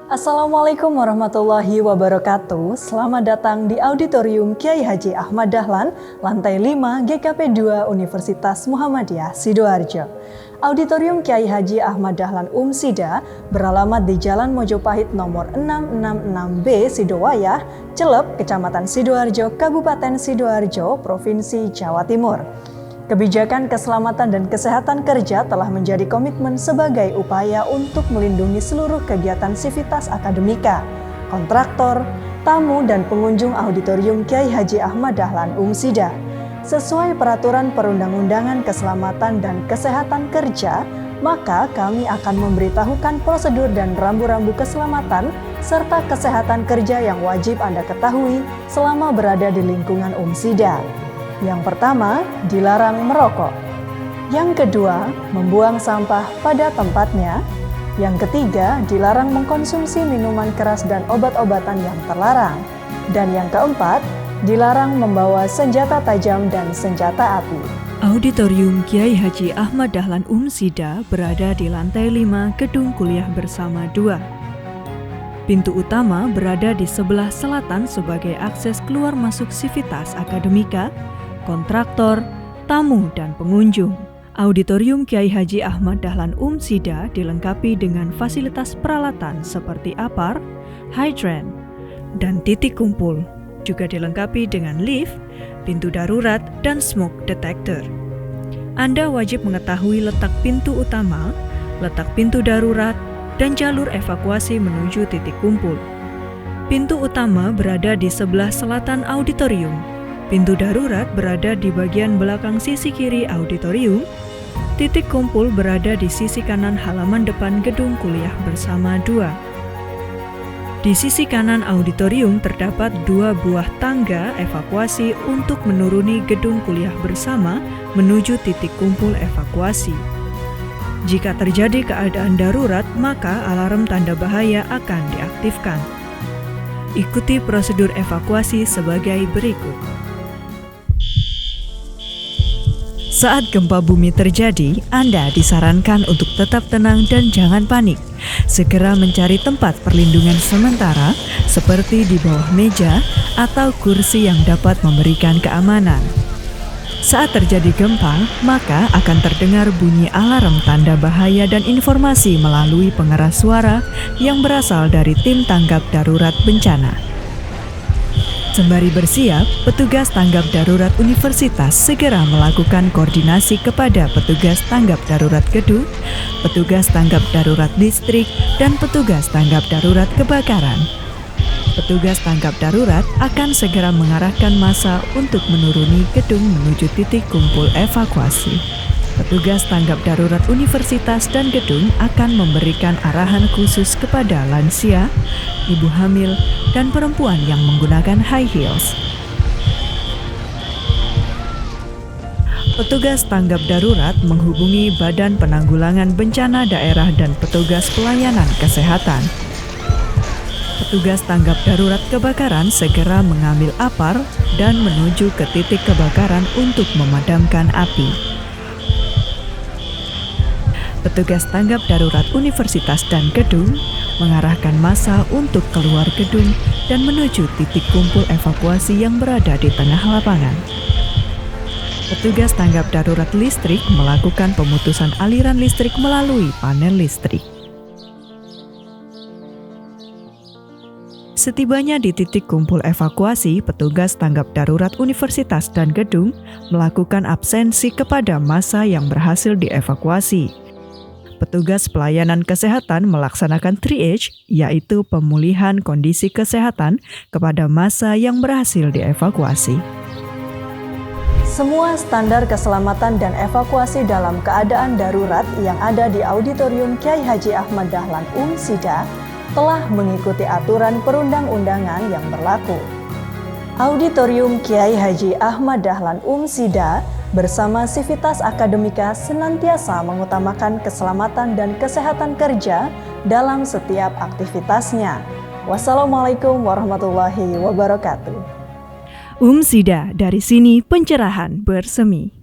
Assalamualaikum warahmatullahi wabarakatuh. Selamat datang di Auditorium Kiai Haji Ahmad Dahlan, lantai 5 GKP 2 Universitas Muhammadiyah Sidoarjo. Auditorium Kiai Haji Ahmad Dahlan Sida beralamat di Jalan Mojopahit nomor 666B Sidowayah, Celep, Kecamatan Sidoarjo, Kabupaten Sidoarjo, Provinsi Jawa Timur. Kebijakan keselamatan dan kesehatan kerja telah menjadi komitmen sebagai upaya untuk melindungi seluruh kegiatan sivitas akademika, kontraktor, tamu, dan pengunjung Auditorium Kiai Haji Ahmad Dahlan Sida. Sesuai peraturan perundang-undangan keselamatan dan kesehatan kerja, maka kami akan memberitahukan prosedur dan rambu-rambu keselamatan serta kesehatan kerja yang wajib Anda ketahui selama berada di lingkungan Sida. Yang pertama, dilarang merokok. Yang kedua, membuang sampah pada tempatnya. Yang ketiga, dilarang mengkonsumsi minuman keras dan obat-obatan yang terlarang. Dan yang keempat, dilarang membawa senjata tajam dan senjata api. Auditorium Kiai Haji Ahmad Dahlan Sida berada di lantai 5 Gedung Kuliah Bersama 2. Pintu utama berada di sebelah selatan sebagai akses keluar masuk sivitas akademika, kontraktor, tamu, dan pengunjung. Auditorium Kiai Haji Ahmad Dahlan Sida dilengkapi dengan fasilitas peralatan seperti APAR, hydrant, dan titik kumpul. Juga dilengkapi dengan lift, pintu darurat, dan smoke detector. Anda wajib mengetahui letak pintu utama, letak pintu darurat, dan jalur evakuasi menuju titik kumpul. Pintu utama berada di sebelah selatan auditorium. Pintu darurat berada di bagian belakang sisi kiri auditorium. Titik kumpul berada di sisi kanan halaman depan Gedung Kuliah Bersama 2. Di sisi kanan auditorium terdapat 2 buah tangga evakuasi untuk menuruni Gedung Kuliah Bersama menuju titik kumpul evakuasi. Jika terjadi keadaan darurat, maka alarm tanda bahaya akan diaktifkan. Ikuti prosedur evakuasi sebagai berikut. Saat gempa bumi terjadi, Anda disarankan untuk tetap tenang dan jangan panik. Segera mencari tempat perlindungan sementara seperti di bawah meja atau kursi yang dapat memberikan keamanan. Saat terjadi gempa, maka akan terdengar bunyi alarm tanda bahaya dan informasi melalui pengeras suara yang berasal dari tim tanggap darurat bencana. Sembari bersiap, petugas tanggap darurat universitas segera melakukan koordinasi kepada petugas tanggap darurat gedung, petugas tanggap darurat distrik, dan petugas tanggap darurat kebakaran. Petugas tanggap darurat akan segera mengarahkan massa untuk menuruni gedung menuju titik kumpul evakuasi. Petugas tanggap darurat universitas dan gedung akan memberikan arahan khusus kepada lansia, ibu hamil, dan perempuan yang menggunakan high heels. Petugas tanggap darurat menghubungi Badan Penanggulangan Bencana Daerah dan petugas pelayanan kesehatan. Petugas tanggap darurat kebakaran segera mengambil APAR dan menuju ke titik kebakaran untuk memadamkan api. Petugas tanggap darurat universitas dan gedung mengarahkan massa untuk keluar gedung dan menuju titik kumpul evakuasi yang berada di tengah lapangan. Petugas tanggap darurat listrik melakukan pemutusan aliran listrik melalui panel listrik. Setibanya di titik kumpul evakuasi, petugas tanggap darurat universitas dan gedung melakukan absensi kepada massa yang berhasil dievakuasi. Petugas pelayanan kesehatan melaksanakan triage, yaitu pemulihan kondisi kesehatan kepada massa yang berhasil dievakuasi. Semua standar keselamatan dan evakuasi dalam keadaan darurat yang ada di Auditorium Kiai Haji Ahmad Dahlan Sida telah mengikuti aturan perundang-undangan yang berlaku. Auditorium Kiai Haji Ahmad Dahlan Sida bersama sivitas akademika senantiasa mengutamakan keselamatan dan kesehatan kerja dalam setiap aktivitasnya. Wassalamualaikum warahmatullahi wabarakatuh. Sida, dari sini pencerahan bersemi.